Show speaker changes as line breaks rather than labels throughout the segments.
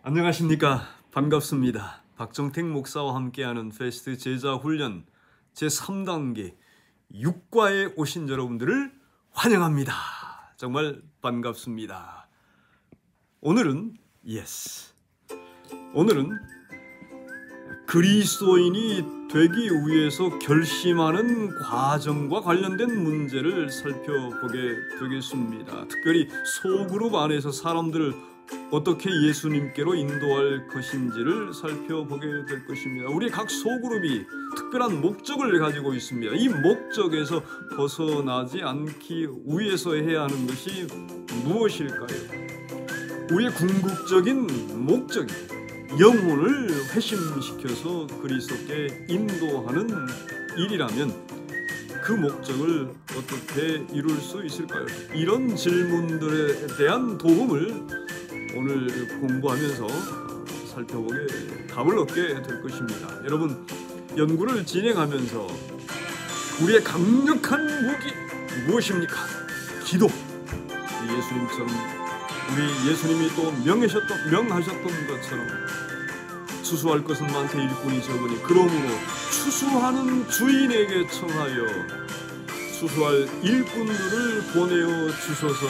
안녕하십니까. 반갑습니다. 박정택 목사와 함께하는 페스트 제자훈련 제3단계 6과에 오신 여러분들을 환영합니다. 정말 반갑습니다. 오늘은 그리스도인이 되기 위해서 결심하는 과정과 관련된 문제를 살펴보게 되겠습니다. 특별히 소그룹 안에서 사람들을 어떻게 예수님께로 인도할 것인지를 살펴보게 될 것입니다. 우리 각 소그룹이 특별한 목적을 가지고 있습니다. 이 목적에서 벗어나지 않기 위해서 해야 하는 것이 무엇일까요? 우리의 궁극적인 목적이 영혼을 회심시켜서 그리스도께 인도하는 일이라면 그 목적을 어떻게 이룰 수 있을까요? 이런 질문들에 대한 도움을 오늘 공부하면서 살펴보게 답을 얻게 될 것입니다. 여러분, 연구를 진행하면서 우리의 강력한 무기 무엇입니까? 기도. 예수님처럼 우리 예수님이 또 명하셨던 것처럼 추수할 것은 많되 일꾼이 적으니 그러므로 추수하는 주인에게 청하여 추수할 일꾼들을 보내어 주소서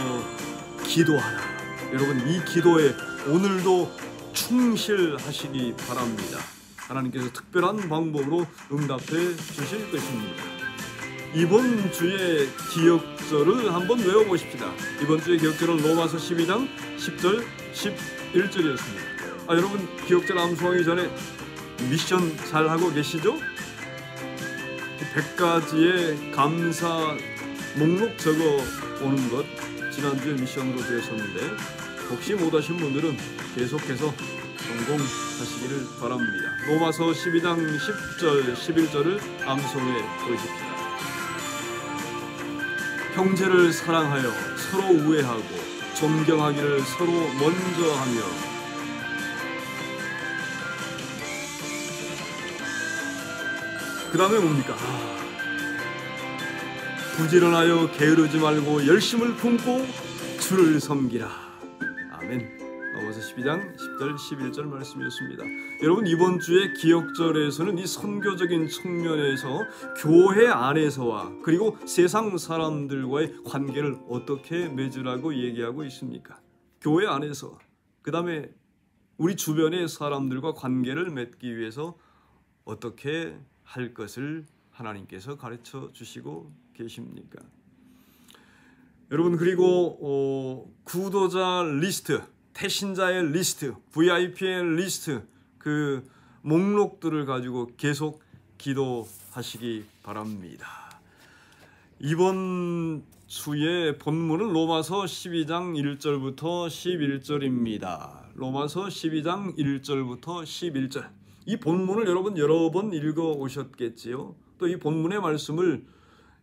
기도하라. 여러분, 이 기도에 오늘도 충실하시기 바랍니다. 하나님께서 특별한 방법으로 응답해 주실 것입니다. 이번 주의 기억절을 한번 외워보십시다. 이번 주의 기억절은 로마서 12장 10절 11절이었습니다. 여러분, 기억절 암송하기 전에 미션 잘 하고 계시죠? 100가지의 감사 목록 적어 오는 것 지난주에 미션으로 되었었는데 혹시 못하신 분들은 계속해서 성공하시기를 바랍니다. 로마서 12장 10절 11절을 암송해 보십시다. 형제를 사랑하여 서로 우애하고 존경하기를 서로 먼저 하며 그 다음에 뭡니까? 부지런하여 게으르지 말고 열심을 품고 주를 섬기라. 아멘. 로마서 12장 10절 11절 말씀이었습니다. 여러분, 이번 주의 기억절에서는 이 선교적인 측면에서 교회 안에서와 그리고 세상 사람들과의 관계를 어떻게 맺으라고 얘기하고 있습니까? 교회 안에서, 그 다음에 우리 주변의 사람들과 관계를 맺기 위해서 어떻게 할 것을 하나님께서 가르쳐 주시고 계십니까? 여러분, 그리고 구도자 리스트, 태신자의 리스트, VIP의 리스트, 그 목록들을 가지고 계속 기도하시기 바랍니다. 이번 주의 본문은 로마서 12장 1절부터 11절입니다. 로마서 12장 1절부터 11절. 이 본문을 여러분 여러 번 읽어 오셨겠지요. 또 이 본문의 말씀을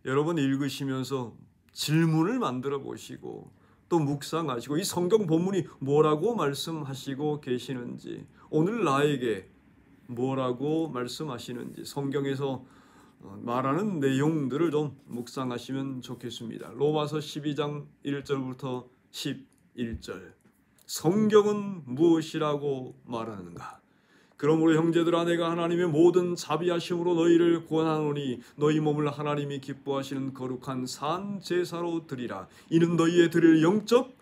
여러 번 읽으시면서 질문을 만들어 보시고 또 묵상하시고 이 성경 본문이 뭐라고 말씀하시고 계시는지, 오늘 나에게 뭐라고 말씀하시는지 성경에서 말하는 내용들을 좀 묵상하시면 좋겠습니다. 로마서 12장 1절부터 11절. 성경은 무엇이라고 말하는가? 그러므로 형제들아, 내가 하나님의 모든 자비하심으로 너희를 권하노니 너희 몸을 하나님이 기뻐하시는 거룩한 산 제사로 드리라. 이는 너희의 드릴 영적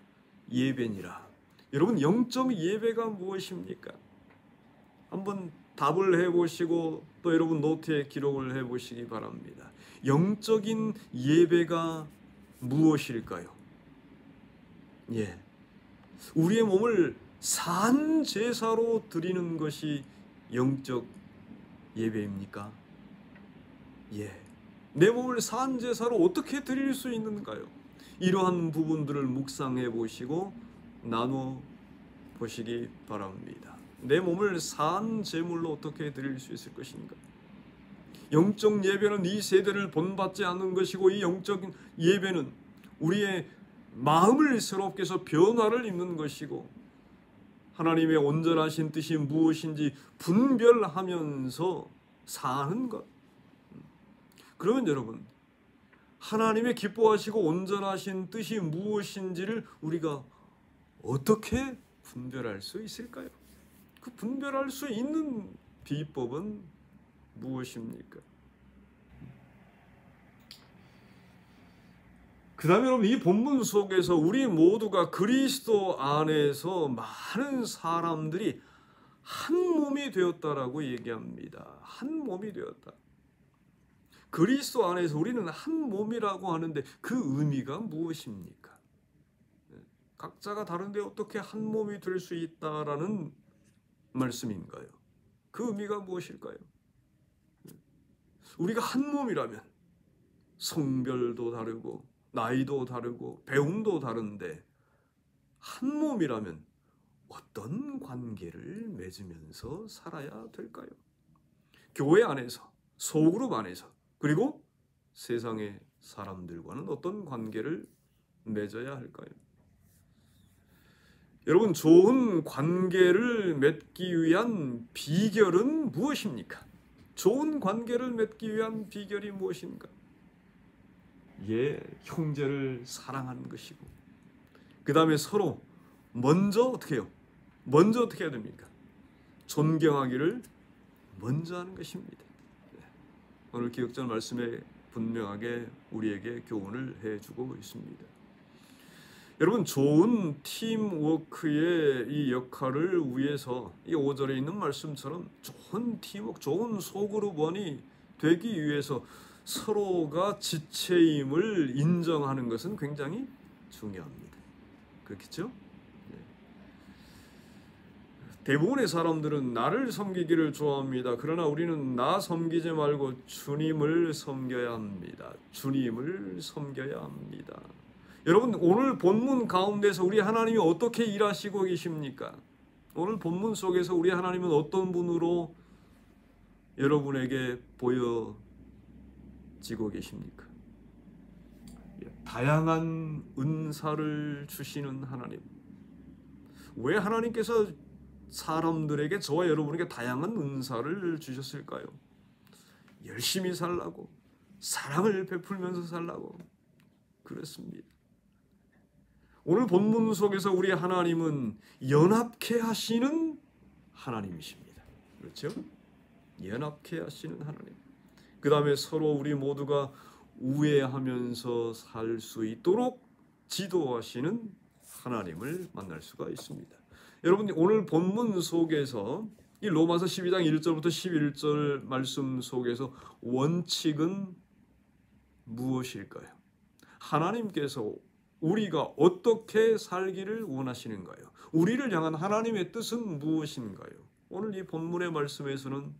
예배니라. 여러분, 영적 예배가 무엇입니까? 한번 답을 해보시고 또 여러분 노트에 기록을 해보시기 바랍니다. 영적인 예배가 무엇일까요? 우리의 몸을 산 제사로 드리는 것이 영적 예배입니까? 내 몸을 산 제사로 어떻게 드릴 수 있는가요? 이러한 부분들을 묵상해 보시고 나눠 보시기 바랍니다. 내 몸을 산 제물로 어떻게 드릴 수 있을 것인가? 영적 예배는 이 세대를 본받지 않는 것이고, 이 영적 예배는 우리의 마음을 새롭게 해서 변화를 입는 것이고, 하나님의 온전하신 뜻이 무엇인지 분별하면서 사는 것. 그러면 여러분, 하나님의 기뻐하시고 온전하신 뜻이 무엇인지를 우리가 어떻게 분별할 수 있을까요? 그 분별할 수 있는 비법은 무엇입니까? 그 다음에 여러분, 이 본문 속에서 우리 모두가 그리스도 안에서 많은 사람들이 한 몸이 되었다라고 얘기합니다. 한 몸이 되었다. 그리스도 안에서 우리는 한 몸이라고 하는데 그 의미가 무엇입니까? 각자가 다른데 어떻게 한 몸이 될 수 있다라는 말씀인가요? 그 의미가 무엇일까요? 우리가 한 몸이라면 성별도 다르고 나이도 다르고 배움도 다른데 한 몸이라면 어떤 관계를 맺으면서 살아야 될까요? 교회 안에서, 소그룹 안에서, 그리고 세상의 사람들과는 어떤 관계를 맺어야 할까요? 여러분, 좋은 관계를 맺기 위한 비결은 무엇입니까? 좋은 관계를 맺기 위한 비결이 무엇인가? 형제를 사랑하는 것이고, 그 다음에 서로 먼저 어떻게 해요? 먼저 어떻게 해야 됩니까? 존경하기를 먼저 하는 것입니다. 오늘 기억전 말씀에 분명하게 우리에게 교훈을 해주고 있습니다. 여러분, 좋은 팀워크의 이 역할을 위해서 이 5절에 있는 말씀처럼 좋은 팀워크, 좋은 소그룹원이 되기 위해서 서로가 지체임을 인정하는 것은 굉장히 중요합니다. 그렇겠죠? 대부분의 사람들은 나를 섬기기를 좋아합니다. 그러나 우리는 나 섬기지 말고 주님을 섬겨야 합니다. 주님을 섬겨야 합니다. 여러분, 오늘 본문 가운데서 우리 하나님이 어떻게 일하시고 계십니까? 오늘 본문 속에서 우리 하나님은 어떤 분으로 여러분에게 보여지고 계십니까? 다양한 은사를 주시는 하나님. 왜 하나님께서 사람들에게, 저와 여러분에게 다양한 은사를 주셨을까요? 열심히 살라고, 사랑을 베풀면서 살라고. 그렇습니다. 오늘 본문 속에서 우리 하나님은 연합케 하시는 하나님이십니다. 그렇죠? 연합케 하시는 하나님. 그 다음에 서로 우리 모두가 우애하면서 살 수 있도록 지도하시는 하나님을 만날 수가 있습니다. 여러분, 오늘 본문 속에서 이 로마서 12장 1절부터 11절 말씀 속에서 원칙은 무엇일까요? 하나님께서 우리가 어떻게 살기를 원하시는가요? 우리를 향한 하나님의 뜻은 무엇인가요? 오늘 이 본문의 말씀에서는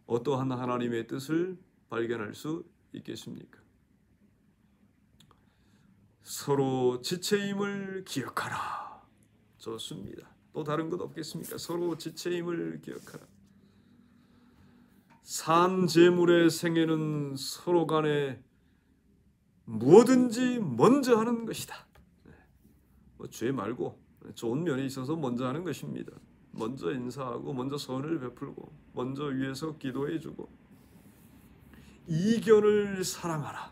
어떠한 하나님의 뜻을 발견할 수 있겠습니까? 서로 지체임을 기억하라. 좋습니다. 또 다른 것 없겠습니까? 서로 지체임을 기억하라. 산 제물의 생애는 서로 간에 무엇든지 먼저 하는 것이다. 죄 말고 좋은 면이 있어서 먼저 하는 것입니다. 먼저 인사하고, 먼저 선을 베풀고, 먼저 위해서 기도해주고, 이견을 사랑하라.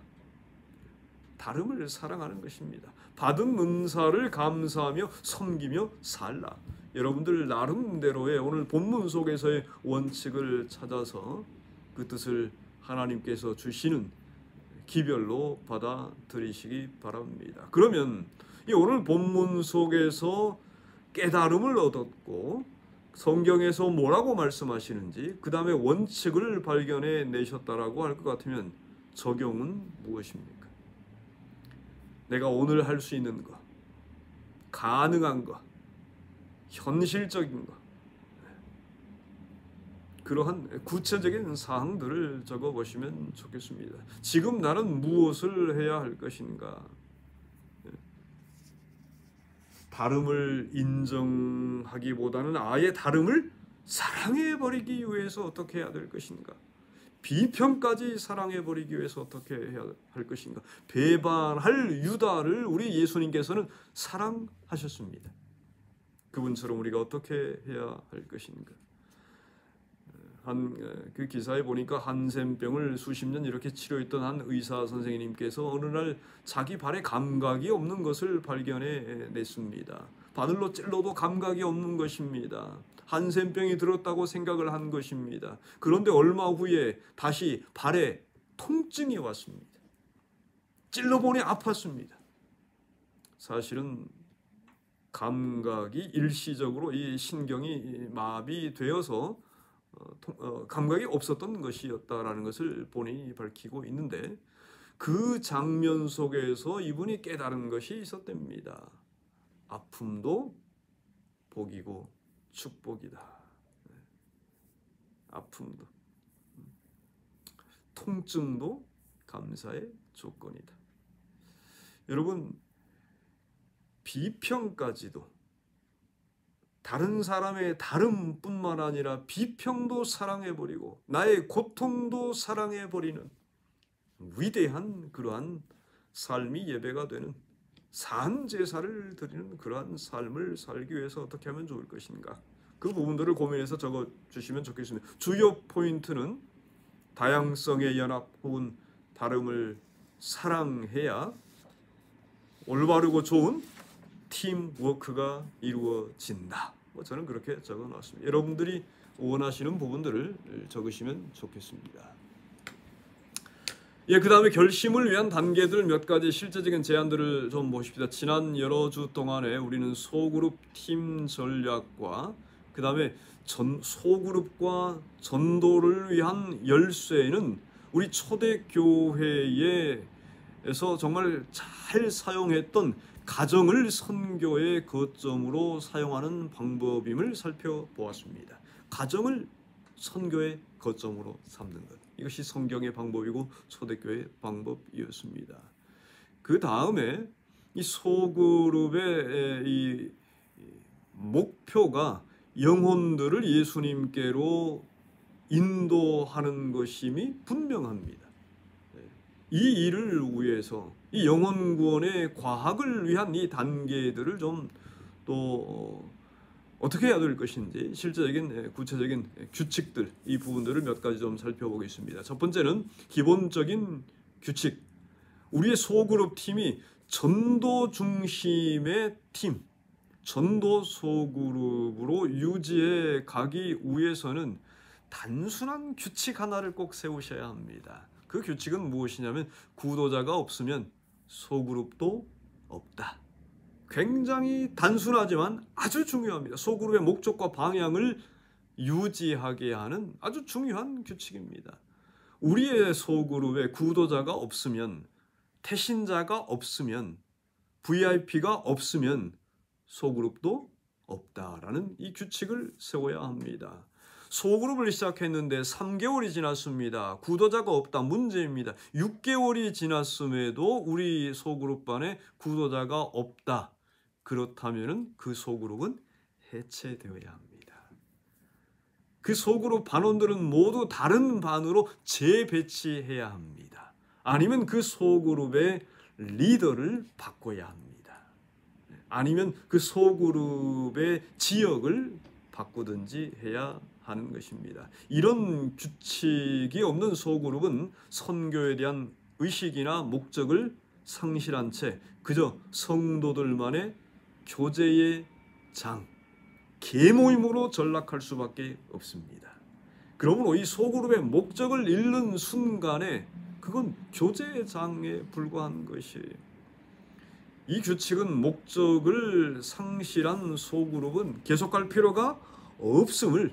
다름을 사랑하는 것입니다. 받은 은사를 감사하며 섬기며 살라. 여러분들 나름대로의 오늘 본문 속에서의 원칙을 찾아서 그 뜻을 하나님께서 주시는 기별로 받아들이시기 바랍니다. 그러면 이 오늘 본문 속에서 깨달음을 얻었고 성경에서 뭐라고 말씀하시는지, 그 다음에 원칙을 발견해 내셨다라고 할 것 같으면 적용은 무엇입니까? 내가 오늘 할 수 있는 것, 가능한 것, 현실적인 것, 그러한 구체적인 사항들을 적어보시면 좋겠습니다. 지금 나는 무엇을 해야 할 것인가? 다름을 인정하기보다는 아예 다름을 사랑해버리기 위해서 어떻게 해야 될 것인가? 비평까지 사랑해버리기 위해서 어떻게 해야 할 것인가? 배반할 유다를 우리 예수님께서는 사랑하셨습니다. 그분처럼 우리가 어떻게 해야 할 것인가? 그 기사에 보니까 한센병을 수십 년 이렇게 치료했던 한 의사 선생님께서 어느 날 자기 발에 감각이 없는 것을 발견해 냈습니다. 바늘로 찔러도 감각이 없는 것입니다. 한센병이 들었다고 생각을 한 것입니다. 그런데 얼마 후에 다시 발에 통증이 왔습니다. 찔러보니 아팠습니다. 사실은 감각이 일시적으로 이 신경이 마비되어서 감각이 없었던 것이었다라는 것을 본인이 밝히고 있는데, 그 장면 속에서 이분이 깨달은 것이 있었답니다. 아픔도 복이고 축복이다. 아픔도, 통증도 감사의 조건이다. 여러분, 비평까지도, 다른 사람의 다름뿐만 아니라 비평도 사랑해버리고 나의 고통도 사랑해버리는 위대한 그러한 삶이 예배가 되는, 산 제사를 드리는 그러한 삶을 살기 위해서 어떻게 하면 좋을 것인가, 그 부분들을 고민해서 적어주시면 좋겠습니다. 주요 포인트는 다양성의 연합 혹은 다름을 사랑해야 올바르고 좋은 팀워크가 이루어진다. 저는 그렇게 적어놨습니다. 여러분들이 원하시는 부분들을 적으시면 좋겠습니다. 그 다음에 결심을 위한 단계들 몇 가지 실제적인 제안들을 좀 보십시다. 지난 여러 주 동안에 우리는 소그룹 팀 전략과 그 다음에 소그룹과 전도를 위한 열쇠는 우리 초대교회에서 정말 잘 사용했던 가정을 선교의 거점으로 사용하는 방법임을 살펴보았습니다. 가정을 선교의 거점으로 삼는 것, 이것이 성경의 방법이고 초대교회의 방법이었습니다. 그 다음에 이 소그룹의 이 목표가 영혼들을 예수님께로 인도하는 것임이 분명합니다. 이 일을 위해서, 이 영혼 구원의 과학을 위한 이 단계들을 좀 또 어떻게 해야 될 것인지 실제적인 구체적인 규칙들, 이 부분들을 몇 가지 좀 살펴보겠습니다. 첫 번째는 기본적인 규칙. 우리의 소그룹 팀이 전도 중심의 팀, 전도 소그룹으로 유지해 가기 위해서는 단순한 규칙 하나를 꼭 세우셔야 합니다. 그 규칙은 무엇이냐면, 구도자가 없으면 소그룹도 없다. 굉장히 단순하지만 아주 중요합니다. 소그룹의 목적과 방향을 유지하게 하는 아주 중요한 규칙입니다. 우리의 소그룹에 구도자가 없으면, 태신자가 없으면, VIP가 없으면 소그룹도 없다라는 이 규칙을 세워야 합니다. 소그룹을 시작했는데 3개월이 지났습니다. 구도자가 없다, 문제입니다. 6개월이 지났음에도 우리 소그룹반에 구도자가 없다. 그렇다면 그 소그룹은 해체되어야 합니다. 그 소그룹 반원들은 모두 다른 반으로 재배치해야 합니다. 아니면 그 소그룹의 리더를 바꿔야 합니다. 아니면 그 소그룹의 지역을 바꾸든지 해야 하는 것입니다. 이런 규칙이 없는 소그룹은 선교에 대한 의식이나 목적을 상실한 채 그저 성도들만의 교제의 장, 계모임으로 전락할 수밖에 없습니다. 그러므로 이 소그룹의 목적을 잃는 순간에 그건 교제의 장에 불과한 것이에요. 이 규칙은 목적을 상실한 소그룹은 계속할 필요가 없음을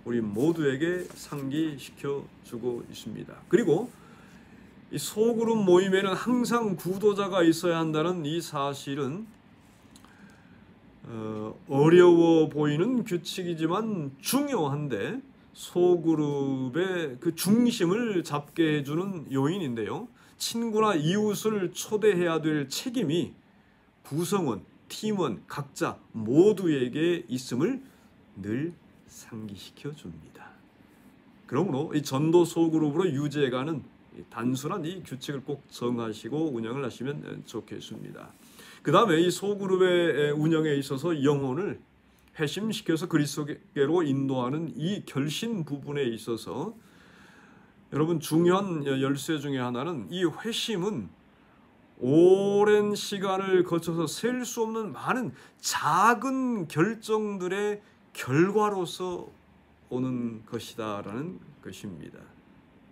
우리 모두에게 상기시켜 주고 있습니다. 그리고 이 소그룹 모임에는 항상 구도자가 있어야 한다는 이 사실은 어려워 보이는 규칙이지만 중요한데, 소그룹의 그 중심을 잡게 해주는 요인인데요. 친구나 이웃을 초대해야 될 책임이 구성원, 팀원 각자 모두에게 있음을 늘 상기시켜 줍니다. 그러므로 이 전도 소그룹으로 유지해가는 단순한 이 규칙을 꼭 정하시고 운영을 하시면 좋겠습니다. 그 다음에 이 소그룹의 운영에 있어서 영혼을 회심시켜서 그리스도께로 인도하는 이 결신 부분에 있어서 여러분, 중요한 열쇠 중에 하나는 이 회심은 오랜 시간을 거쳐서 셀 수 없는 많은 작은 결정들의 결과로서 오는 것이다라는 것입니다.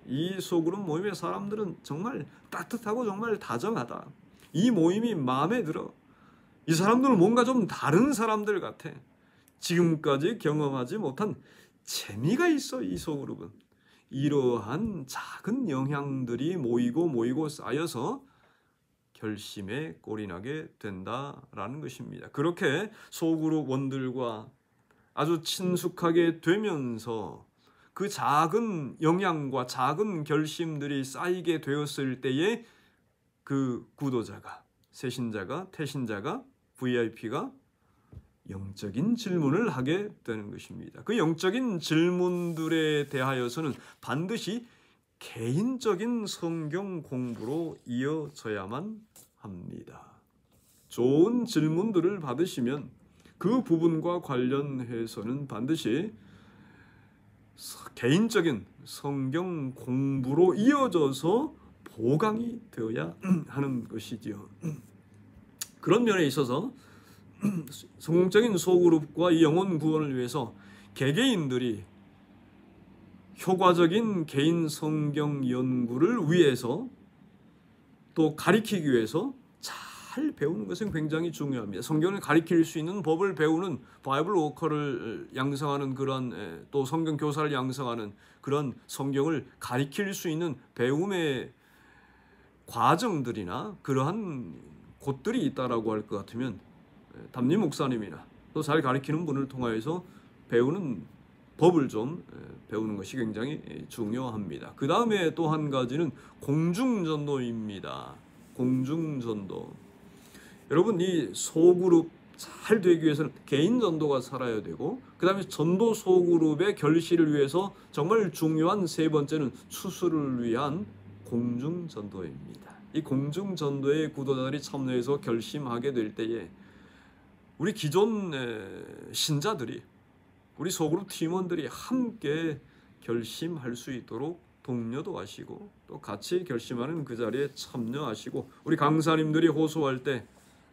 이 소그룹 모임의 사람들은 정말 따뜻하고 정말 다정하다. 이 모임이 마음에 들어. 이 사람들은 뭔가 좀 다른 사람들 같아. 지금까지 경험하지 못한 재미가 있어. 이 소그룹은 이러한 작은 영향들이 모이고 쌓여서 결심에 꼴이 나게 된다라는 것입니다. 그렇게 소그룹원들과 아주 친숙하게 되면서 그 작은 영향과 작은 결심들이 쌓이게 되었을 때에 그 구도자가, 새신자가, 태신자가, VIP가 영적인 질문을 하게 되는 것입니다. 그 영적인 질문들에 대하여서는 반드시 개인적인 성경 공부로 이어져야만 합니다. 좋은 질문들을 받으시면 그 부분과 관련해서는 반드시 개인적인 성경 공부로 이어져서 보강이 되어야 하는 것이지요. 그런 면에 있어서 성공적인 소그룹과 이 영혼 구원을 위해서 개개인들이 효과적인 개인 성경 연구를 위해서 또 가리키기 위해서 잘 배우는 것은 굉장히 중요합니다. 성경을 가리킬 수 있는 법을 배우는 바이블 워커를 양성하는 그런 또 성경 교사를 양성하는 그런 성경을 가리킬 수 있는 배움의 과정들이나 그러한 곳들이 있다라고 할 것 같으면 담임 목사님이나 또 잘 가리키는 분을 통하여서 배우는 법을 좀 배우는 것이 굉장히 중요합니다. 그 다음에 또 한 가지는 공중전도입니다. 공중전도. 여러분, 이 소그룹 잘 되기 위해서는 개인 전도가 살아야 되고, 그 다음에 전도 소그룹의 결실을 위해서 정말 중요한 세 번째는 추수를 위한 공중전도입니다. 이 공중전도에 구도자들이 참여해서 결심하게 될 때에 우리 기존 신자들이, 우리 소그룹 팀원들이 함께 결심할 수 있도록 독려도 하시고 또 같이 결심하는 그 자리에 참여하시고, 우리 강사님들이 호소할 때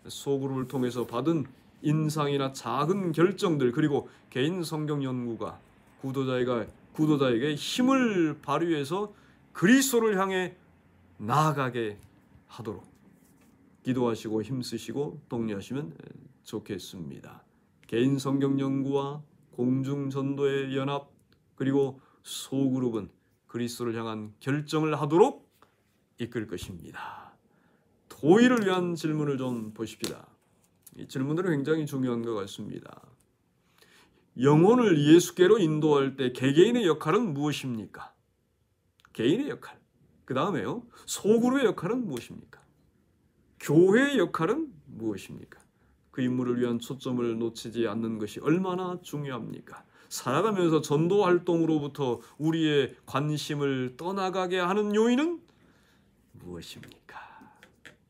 소그룹을 통해서 받은 인상이나 작은 결정들, 그리고 개인 성경 연구가 구도자에게 힘을 발휘해서 그리스도를 향해 나아가게 하도록 기도하시고 힘쓰시고 독려하시면 좋겠습니다. 개인 성경 연구와 공중전도의 연합, 그리고 소그룹은 그리스도를 향한 결정을 하도록 이끌 것입니다. 도의를 위한 질문을 좀 보십시다. 이 질문들은 굉장히 중요한 것 같습니다. 영혼을 예수께로 인도할 때 개개인의 역할은 무엇입니까? 개인의 역할. 그 다음에요, 소그룹의 역할은 무엇입니까? 교회의 역할은 무엇입니까? 그 인물을 위한 초점을 놓치지 않는 것이 얼마나 중요합니까? 살아가면서 전도 활동으로부터 우리의 관심을 떠나가게 하는 요인은 무엇입니까?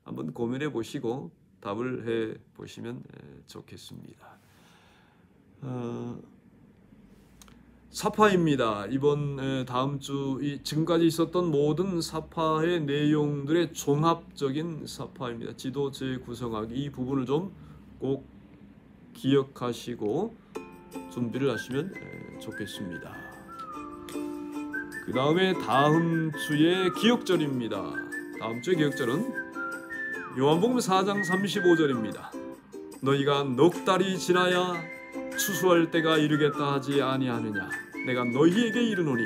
한번 고민해 보시고 답을 해 보시면 좋겠습니다. 사파입니다. 이번 다음 주 지금까지 있었던 모든 사파의 내용들의 종합적인 사파입니다. 지도 재구성하기, 이 부분을 좀 꼭 기억하시고 준비를 하시면 좋겠습니다. 그 다음에 다음 주의 기억절입니다. 다음 주의 기억절은 요한복음 4장 35절입니다. 너희가 넉 달이 지나야 추수할 때가 이르겠다 하지 아니하느냐. 내가 너희에게 이르노니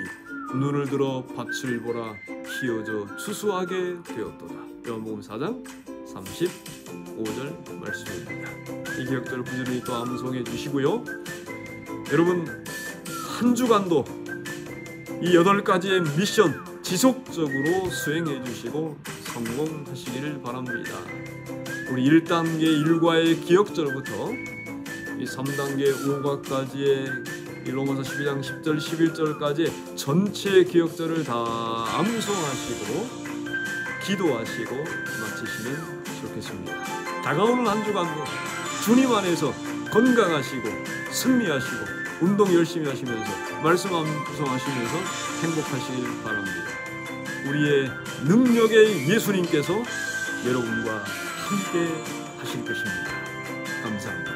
눈을 들어 밭을 보라. 키워져 추수하게 되었도다. 요한복음 4장 35절 말씀입니다. 이 기억절을 부지런히 또 암송해 주시고요. 여러분, 한 주간도 이 8가지의 미션 지속적으로 수행해 주시고 성공하시기를 바랍니다. 우리 1단계 일과의 기억절부터 이 3단계 5과까지의 로마서 12장 10절 11절까지 전체 기억절을 다 암송하시고 기도하시고 마치시면 좋겠습니다. 다가오는 한 주간도 주님 안에서 건강하시고 승리하시고 운동 열심히 하시면서 말씀 암송하시면서 행복하시길 바랍니다. 우리의 능력의 예수님께서 여러분과 함께 하실 것입니다. 감사합니다.